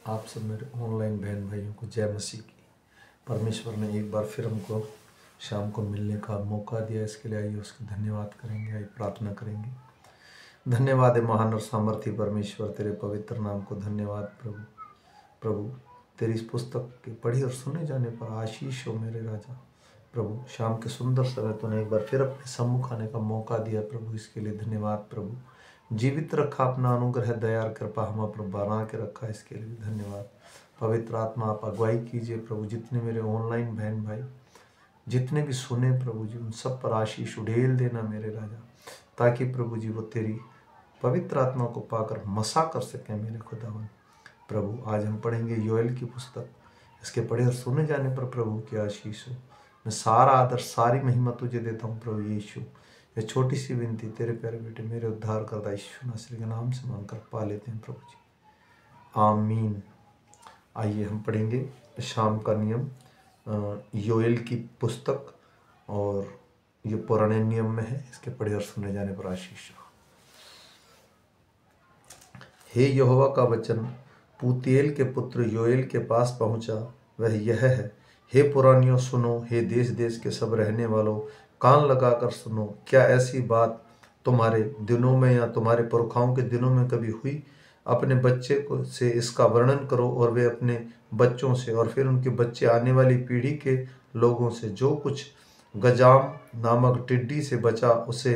आप सब मेरे ऑनलाइन बहन भाइयों को जय मसीह की। परमेश्वर ने एक बार फिर हमको शाम को मिलने का मौका दिया, इसके लिए आइए उसका धन्यवाद करेंगे, आइए प्रार्थना करेंगे। धन्यवाद है महान और सामर्थी परमेश्वर, तेरे पवित्र नाम को धन्यवाद प्रभु। प्रभु तेरी इस पुस्तक के पढ़े और सुने जाने पर आशीष हो मेरे राजा। प्रभु शाम के सुंदर समय तूने एक बार फिर अपने सम्मुख आने का मौका दिया प्रभु, इसके लिए धन्यवाद प्रभु। जीवित रखा, अपना अनुग्रह दया और कृपा हम पर बना के रखा, इसके लिए धन्यवाद। पवित्र आत्मा आप अगुवाई कीजिए प्रभु। जितने मेरे ऑनलाइन बहन भाई जितने भी सुने प्रभु जी, उन सब पर आशीष उड़ेल देना मेरे राजा, ताकि प्रभु जी वो तेरी पवित्र आत्मा को पाकर मसा कर सकें मेरे खुदावन। प्रभु आज हम पढ़ेंगे योएल की पुस्तक। इसके पढ़े और सुने जाने पर प्रभु की आशीष हो। मैं सारा आदर सारी महिमा तुझे देता हूँ प्रभु यीशु। ये छोटी सी विनती तेरे प्यारे बेटे मेरे उद्धार करता यीशु नासरी के नाम से मांगकर पा लेते हैं प्रभु जी, आमीन। आइए हम पढ़ेंगे शाम का नियम, योएल की पुस्तक, और ये पुराने नियम में है। इसके पढ़े और सुने जाने पर आशीष हो। हे यहोवा का वचन पूतिएल के पुत्र योएल के पास पहुंचा, वह यह है। हे पुरानियों सुनो, हे देश देश के सब रहने वालों कान लगाकर सुनो। क्या ऐसी बात तुम्हारे दिनों में या तुम्हारे पुरखाओं के दिनों में कभी हुई? अपने बच्चे को से इसका वर्णन करो, और वे अपने बच्चों से, और फिर उनके बच्चे आने वाली पीढ़ी के लोगों से। जो कुछ गजाम नामक टिड्डी से बचा उसे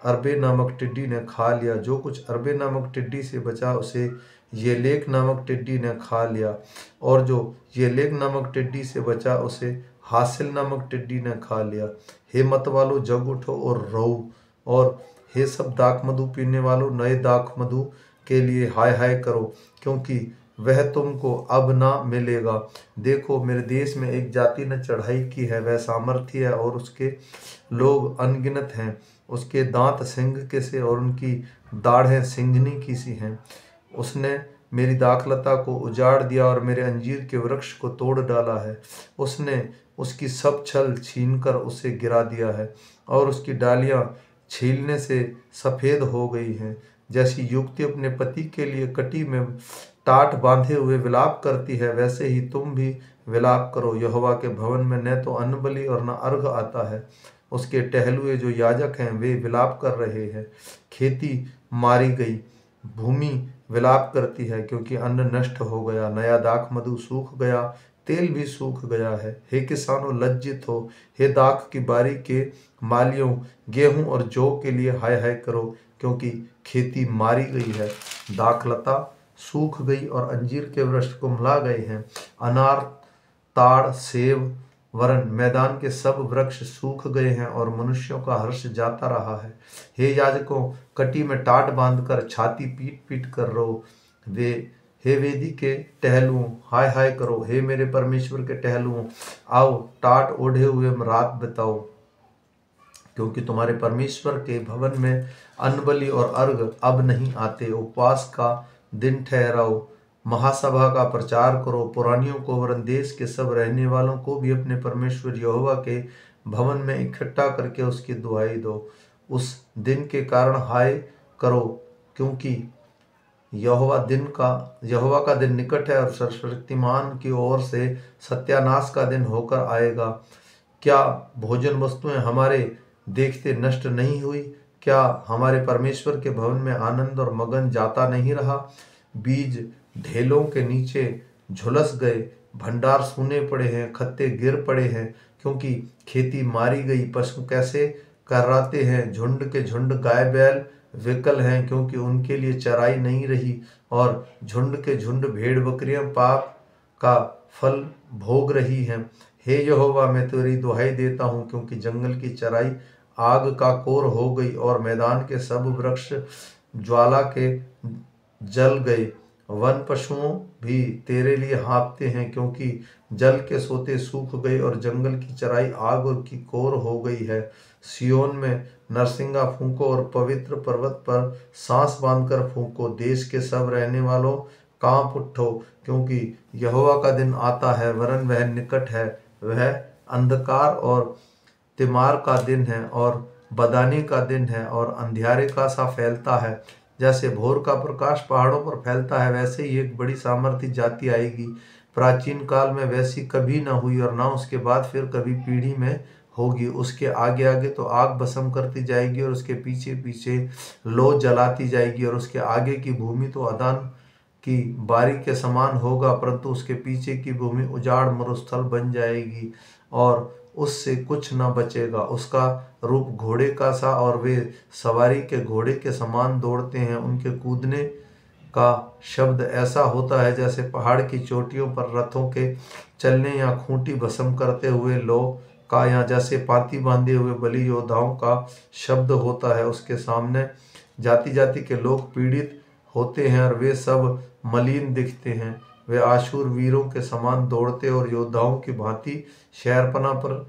अरबे नामक टिड्डी ने खा लिया। जो कुछ अरबे नामक टिड्डी से बचा उसे येलेक नामक टिड्डी ने खा लिया, और जो येलेक नामक टिड्डी से बचा उसे हासिल नामक टिड्डी ने खा लिया। हे मत वालों जग उठो और रो, और हे सब दाख मधु पीने वालों नए दाख मधु के लिए हाय हाय करो, क्योंकि वह तुमको अब ना मिलेगा। देखो मेरे देश में एक जाति ने चढ़ाई की है, वह सामर्थी है और उसके लोग अनगिनत हैं। उसके दांत सिंह के से और उनकी दाढ़ें सिंघनी की सी हैं। उसने मेरी दाखलता को उजाड़ दिया और मेरे अंजीर के वृक्ष को तोड़ डाला है। उसने उसकी सब छल छीनकर उसे गिरा दिया है, और उसकी डालियां छीलने से सफ़ेद हो गई हैं। जैसी युवती अपने पति के लिए कटी में टाट बांधे हुए विलाप करती है, वैसे ही तुम भी विलाप करो। यहोवा के भवन में न तो अन्न बलि और न अर्घ आता है। उसके टहलुए जो याजक हैं वे विलाप कर रहे हैं। खेती मारी गई, भूमि विलाप करती है, क्योंकि अन्न नष्ट हो गया। नया दाख मधु सूख गया, तेल भी सूख गया है। हे किसानों लज्जित हो, हे दाख की बारी के मालियों गेहूं और जौ के लिए हाय हाय करो, क्योंकि खेती मारी गई है। दाखलता सूख गई और अंजीर के वृक्ष कुम्हला गए हैं। अनार ताड़ सेब वरन मैदान के सब वृक्ष सूख गए हैं, और मनुष्यों का हर्ष जाता रहा है। हे याजकों कटी में टाट बांधकर छाती पीट पीट कर रो। हे वेदी के टहलुओं हाय हाय करो। हे मेरे परमेश्वर के टहलुओं आओ टाट ओढ़े हुए रात बिताओ, क्योंकि तुम्हारे परमेश्वर के भवन में अन्न बलि और अर्घ अब नहीं आते। उपवास का दिन ठहराओ, महासभा का प्रचार करो। पुरानियों को वरन देश के सब रहने वालों को भी अपने परमेश्वर यहोवा के भवन में इकट्ठा करके उसकी दुहाई दो। उस दिन के कारण हाय करो, क्योंकि यहोवा का दिन निकट है, और सर्वशक्तिमान की ओर से सत्यानाश का दिन होकर आएगा। क्या भोजन वस्तुएं हमारे देखते नष्ट नहीं हुई? क्या हमारे परमेश्वर के भवन में आनंद और मगन जाता नहीं रहा? बीज ढेलों के नीचे झुलस गए, भंडार सूने पड़े हैं, खत्ते गिर पड़े हैं, क्योंकि खेती मारी गई। पशु कैसे कर्राते हैं, झुंड के झुंड गाय बैल विकल हैं, क्योंकि उनके लिए चराई नहीं रही, और झुंड के झुंड भेड़ बकरियां पाप का फल भोग रही हैं। हे यहोवा मैं तेरी दुहाई देता हूँ, क्योंकि जंगल की चराई आग का कोर हो गई, और मैदान के सब वृक्ष ज्वाला के जल गए। वन पशुओं भी तेरे लिए हाँफते हैं, क्योंकि जल के सोते सूख गए, और जंगल की चराई आग की कोर हो गई है। सियोन में नरसिंगा फूंको, और पवित्र पर्वत पर सांस बांधकर फूंको। देश के सब रहने वालों कांप उठो, क्योंकि यहोवा का दिन आता है, वरन वह निकट है। वह अंधकार और तिमार का दिन है, और बदाने का दिन है, और अंधियारे का सा फैलता है। जैसे भोर का प्रकाश पहाड़ों पर फैलता है, वैसे ही एक बड़ी सामर्थ्य जाति आएगी। प्राचीन काल में वैसी कभी न हुई और ना उसके बाद फिर कभी पीढ़ी में होगी। उसके आगे आगे तो आग भस्म करती जाएगी और उसके पीछे पीछे लौ जलाती जाएगी, और उसके आगे की भूमि तो अदान की बारी के समान होगा, परंतु उसके पीछे की भूमि उजाड़ मरुस्थल बन जाएगी और उससे कुछ न बचेगा। उसका रूप घोड़े का सा और वे सवारी के घोड़े के समान दौड़ते हैं। उनके कूदने का शब्द ऐसा होता है जैसे पहाड़ की चोटियों पर रथों के चलने या खूंटी भस्म करते हुए लो का, या जैसे पाती बांधे हुए बलि योद्धाओं का शब्द होता है। उसके सामने जाति जाति के लोग पीड़ित होते हैं और वे सब मलिन दिखते हैं। वे आशूर वीरों के समान दौड़ते और योद्धाओं की भांति शहरपना पर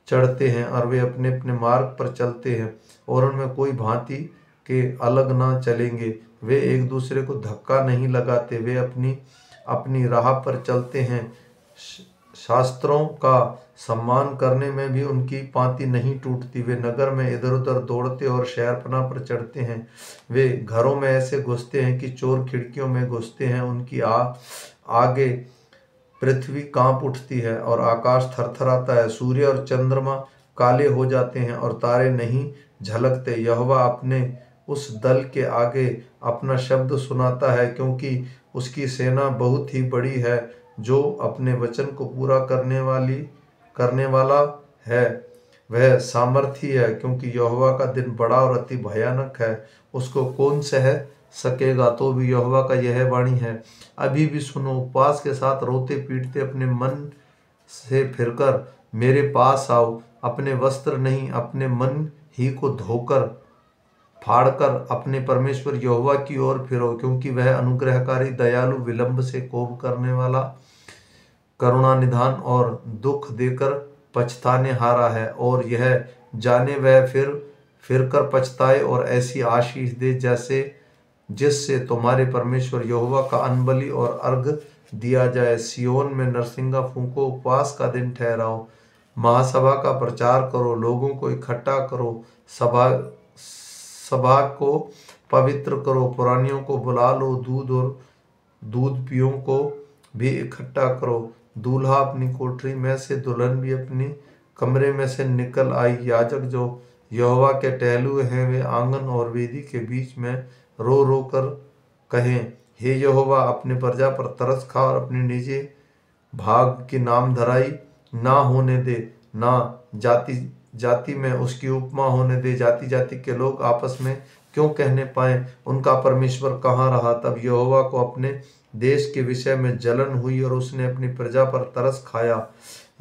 चढ़ते हैं, और वे अपने अपने मार्ग पर चलते हैं और उनमें कोई भांति के अलग ना चलेंगे। वे एक दूसरे को धक्का नहीं लगाते, वे अपनी अपनी राह पर चलते हैं। शास्त्रों का सम्मान करने में भी उनकी पांति नहीं टूटती। वे नगर में इधर उधर दौड़ते और शहरपना पर चढ़ते हैं। वे घरों में ऐसे घुसते हैं कि चोर खिड़कियों में घुसते हैं। उनकी आगे पृथ्वी कांप उठती है और आकाश थरथराता है। सूर्य और चंद्रमा काले हो जाते हैं और तारे नहीं झलकते। यहोवा अपने उस दल के आगे अपना शब्द सुनाता है, क्योंकि उसकी सेना बहुत ही बड़ी है। जो अपने वचन को पूरा करने वाला है वह सामर्थी है, क्योंकि यहोवा का दिन बड़ा और अति भयानक है, उसको कौन सह सकेगा। तो भी यहोवा का यह वाणी है, अभी भी सुनो, उपवास के साथ रोते पीटते अपने मन से फिरकर मेरे पास आओ। अपने वस्त्र नहीं, अपने मन ही को धोकर फाड़कर अपने परमेश्वर यहोवा की ओर फिरो, क्योंकि वह अनुग्रहकारी, दयालु, विलंब से कोप करने वाला, करुणा निधान और दुख देकर पछताने हारा है। और यह जाने वह फिर कर पछताए और ऐसी आशीष दे जैसे जिससे तुम्हारे परमेश्वर यहोवा का अनबलि और अर्घ दिया जाए। सियोन में नरसिंगा फूंको, उपवास का दिन ठहराओ, महासभा का प्रचार करो, लोगों को इकट्ठा करो, सभा को पवित्र करो, पुरानियों को बुला लो, दूध पियों को भी इकट्ठा करो। दूल्हा अपनी कोठरी में से, दुल्हन भी अपनी कमरे में से निकल आई। याजक जो यहोवा के टहलुए हैं वे आंगन और वेदी के बीच में रो रो कर कहें, हे यहोवा, अपने प्रजा पर तरस खा और अपने निजी भाग की नाम धराई ना होने दे, ना जाति जाति में उसकी उपमा होने दे। जाति जाति के लोग आपस में क्यों कहने पाए, उनका परमेश्वर कहाँ रहा। तब यहोवा को अपने देश के विषय में जलन हुई और उसने अपनी प्रजा पर तरस खाया।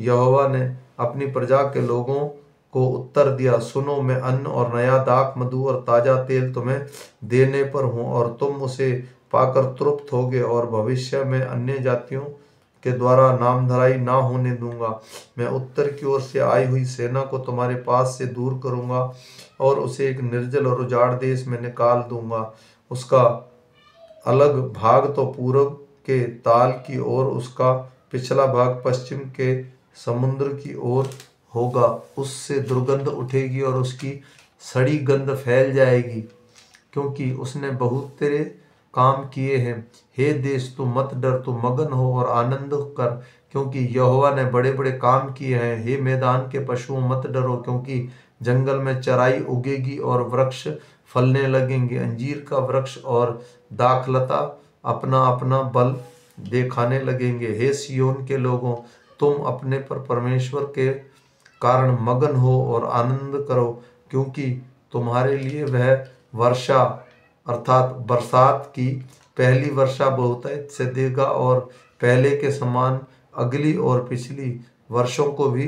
यहोवा ने अपनी प्रजा के लोगों को उत्तर दिया, सुनो, मैं अन्न और नया दाख, मधु और ताजा तेल तुम्हें देने पर हूँ, और तुम उसे पाकर तृप्त होगे, और भविष्य में अन्य जातियों के द्वारा नामधराई ना होने दूंगा। मैं उत्तर की ओर से आई हुई सेना को तुम्हारे पास से दूर करूंगा और उसे एक निर्जल और उजाड़ देश में निकाल दूंगा। उसका अलग भाग तो पूर्व के ताल की ओर, उसका पिछला भाग पश्चिम के समुद्र की ओर होगा। उससे दुर्गंध उठेगी और उसकी सड़ी गंध फैल जाएगी, क्योंकि उसने बहुत तेरे काम किए हैं। हे देश, तू मत डर, तू मगन हो और आनंद कर, क्योंकि यहोवा ने बड़े बड़े काम किए हैं। हे मैदान के पशुओं, मत डरो, क्योंकि जंगल में चराई उगेगी और वृक्ष फलने लगेंगे। अंजीर का वृक्ष और दाखलता अपना अपना बल दिखाने लगेंगे। हे सियोन के लोगों, तुम अपने पर परमेश्वर के कारण मगन हो और आनंद करो, क्योंकि तुम्हारे लिए वह वर्षा अर्थात बरसात की पहली वर्षा बहुतायत से देगा और पहले के समान अगली और पिछली वर्षों को भी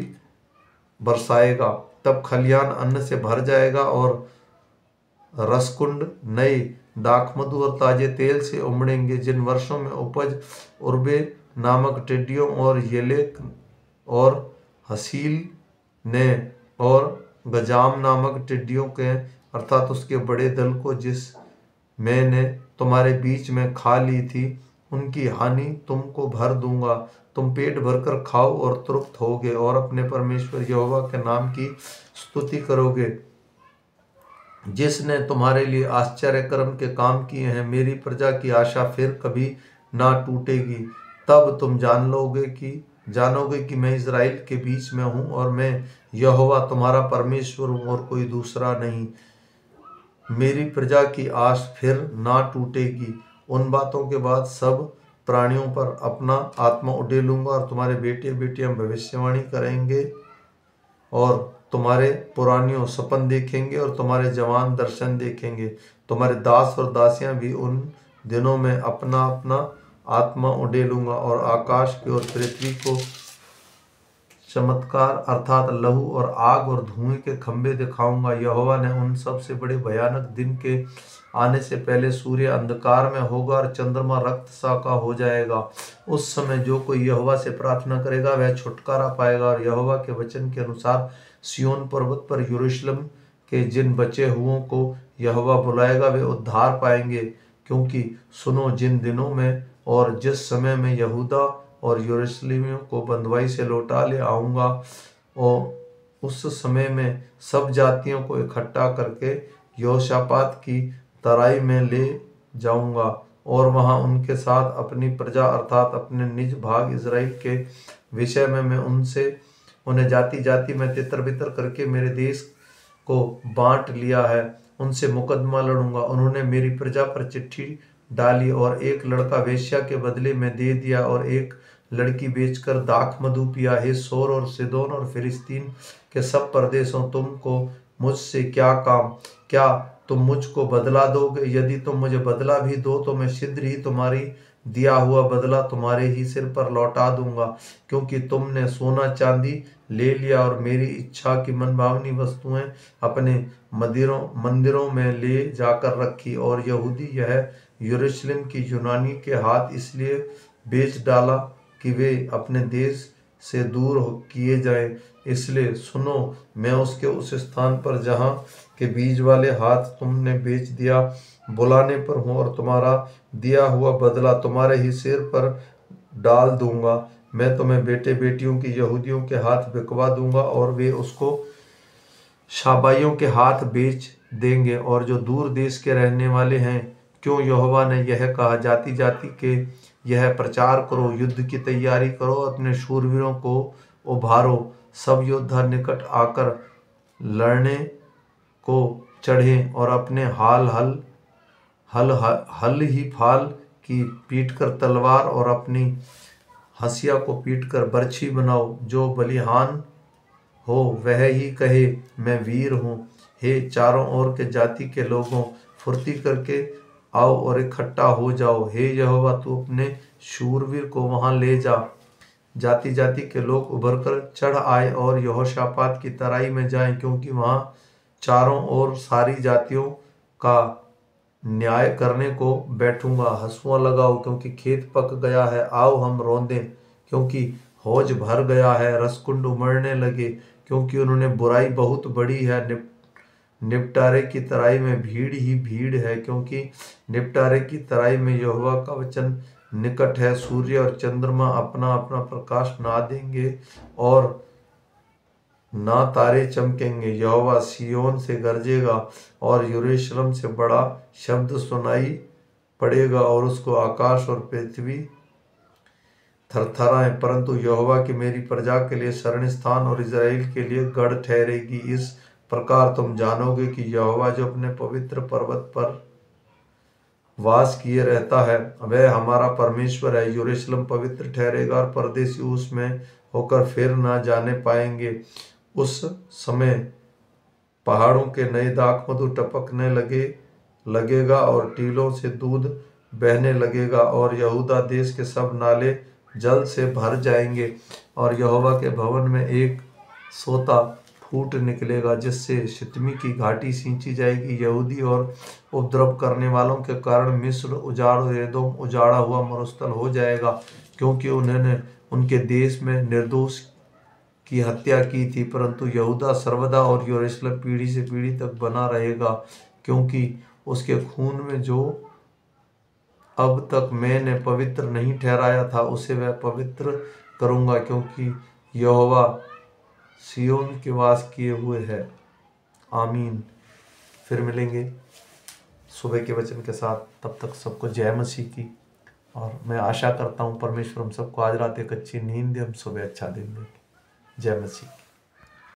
बरसाएगा। तब खलियान अन्न से भर जाएगा और रसकुंड नए दाखमधु और ताजे तेल से उमड़ेंगे। जिन वर्षों में उपज उर्बे नामक टिड्डियों और येलेक और हसील ने और गजाम नामक टिड्डियों के अर्थात उसके बड़े दल को जिस मैंने तुम्हारे बीच में खा ली थी, उनकी हानि तुमको भर दूंगा। तुम पेट भरकर खाओ और तृप्त होगे और अपने परमेश्वर यहोवा के नाम की स्तुति करोगे। जिसने तुम्हारे लिए आश्चर्य कर्म के काम किए हैं, मेरी प्रजा की आशा फिर कभी ना टूटेगी। तब तुम जानोगे कि मैं इज़राइल के बीच में हूँ और मैं यहोवा तुम्हारा परमेश्वर हूँ और कोई दूसरा नहीं। मेरी प्रजा की आश फिर ना टूटेगी। उन बातों के बाद सब प्राणियों पर अपना आत्मा उड़ेलूंगा और तुम्हारे बेटे बेटियां भविष्यवाणी करेंगे और तुम्हारे पुरानियों सपन देखेंगे और तुम्हारे जवान दर्शन देखेंगे। तुम्हारे दास और दासियां भी उन दिनों में अपना अपना आत्मा उड़ेलूंगा और आकाश की और पृथ्वी को चमत्कार अर्थात लहू और आग और धुएं के खंभे दिखाऊंगा। यहोवा ने उन सब से बड़े भयानक दिन के आने से पहले सूर्य अंधकार में होगा और चंद्रमा रक्त सा का हो जाएगा। उस समय जो कोई यहोवा से प्रार्थना करेगा वह छुटकारा पाएगा और यहोवा के वचन के अनुसार सिय्योन पर्वत पर यरूशलेम के जिन बचे हुओं को यहोवा बुलाएगा वे उद्धार पाएंगे। क्योंकि सुनो, जिन दिनों में और जिस समय में यहूदा और यरूशलेमियों को बंधुआई से लौटा ले आऊंगा और उस समय में सब जातियों को इकट्ठा करके यहोशापात की तराई में ले जाऊंगा और वहां उनके साथ अपनी प्रजा अर्थात अपने निज भाग इज़राइल के विषय में मैं उन्हें जाति जाति में तितर बितर करके मेरे देश को बांट लिया है, उनसे मुकदमा लड़ूंगा। उन्होंने मेरी प्रजा पर चिट्ठी डाली और एक लड़का वेश्या के बदले में दे दिया और एक लड़की बेचकर दाख मधु पिया। हे सोर और सिदोन और फिलिस्तीन के सब प्रदेशों, तुमको मुझसे क्या काम? क्या तुम मुझको बदला दोगे? यदि तुम मुझे बदला भी दो तो मैं शीघ्र ही तुम्हारी दिया हुआ बदला तुम्हारे ही सिर पर लौटा दूंगा। क्योंकि तुमने सोना चांदी ले लिया और मेरी इच्छा की मनभावनी वस्तुएं अपने मंदिरों में ले जाकर रखी और यहूदी यह यरूशलेम की यूनानी के हाथ इसलिए बेच डाला कि वे अपने देश से दूर किए जाएं। इसलिए सुनो, मैं उसके उस स्थान पर जहाँ के बीज वाले हाथ तुमने बेच दिया बुलाने पर हूँ और तुम्हारा दिया हुआ बदला तुम्हारे ही सिर पर डाल दूंगा। मैं तुम्हें बेटे बेटियों की यहूदियों के हाथ बिकवा दूंगा और वे उसको शाबाइयों के हाथ बेच देंगे और जो दूर देश के रहने वाले हैं। क्यों यहोवा ने यह कहा, जाति जाति के यह प्रचार करो, युद्ध की तैयारी करो, अपने शूरवीरों को उभारो। सब योद्धा निकट आकर लड़ने को चढ़े और अपने हल ही फाल की पीट कर तलवार और अपनी हंसिया को पीट कर बर्छी बनाओ। जो बलिहान हो वह ही कहे मैं वीर हूँ। हे चारों ओर के जाति के लोगों, फुर्ती करके आओ और इकट्ठा हो जाओ। हे यहोवा, तू अपने शूरवीर को वहां ले जा। जाति जाति के लोग उभर कर चढ़ आए और यहोशापात की तराई में जाएं, क्योंकि वहां चारों ओर सारी जातियों का न्याय करने को बैठूंगा। हंसुआ लगाओ, क्योंकि खेत पक गया है। आओ हम रौंदें, क्योंकि हौज भर गया है। रसकुंड उमड़ने लगे, क्योंकि उन्होंने बुराई बहुत बड़ी है। निपटारे की तराई में भीड़ ही भीड़ है, क्योंकि निपटारे की तराई में यहोवा का वचन निकट है। सूर्य और चंद्रमा अपना अपना प्रकाश ना देंगे और ना तारे चमकेंगे। यहोवा सिय्योन से गरजेगा और यरूशलेम से बड़ा शब्द सुनाई पड़ेगा और उसको आकाश और पृथ्वी थरथराएं। परंतु यहोवा की मेरी प्रजा के लिए शरण स्थान और इज़राइल के लिए गढ़ ठहरेगी। इस प्रकार तुम जानोगे कि यहोवा जो अपने पवित्र पर्वत पर वास किए रहता है वह हमारा परमेश्वर है। यरूशलेम पवित्र ठहरेगा और परदेशी उसमें होकर फिर ना जाने पाएंगे। उस समय पहाड़ों के नए दाख मधु टपकने लगेगा और टीलों से दूध बहने लगेगा और यहूदा देश के सब नाले जल से भर जाएंगे और यहोवा के भवन में एक सोता फूट निकलेगा, जिससे शितमी की घाटी सींची जाएगी। यहूदी और उपद्रव करने वालों के कारण मिस्र उजाड़ और एदोम उजाड़ा हुआ मरुस्थल हो जाएगा, क्योंकि उन्होंने उनके देश में निर्दोष की हत्या की थी। परंतु यहूदा सर्वदा और यरूशलेम पीढ़ी से पीढ़ी तक बना रहेगा, क्योंकि उसके खून में जो अब तक मैंने पवित्र नहीं ठहराया था उसे वह पवित्र करूंगा, क्योंकि यहोवा सिय्योन के वास किए हुए है। आमीन। फिर मिलेंगे सुबह के वचन के साथ। तब तक सबको जय मसीह की। और मैं आशा करता हूँ परमेश्वर हम सबको आज रात एक अच्छी नींद दे, हम सुबह अच्छा दिन देंगे। जय मसीह।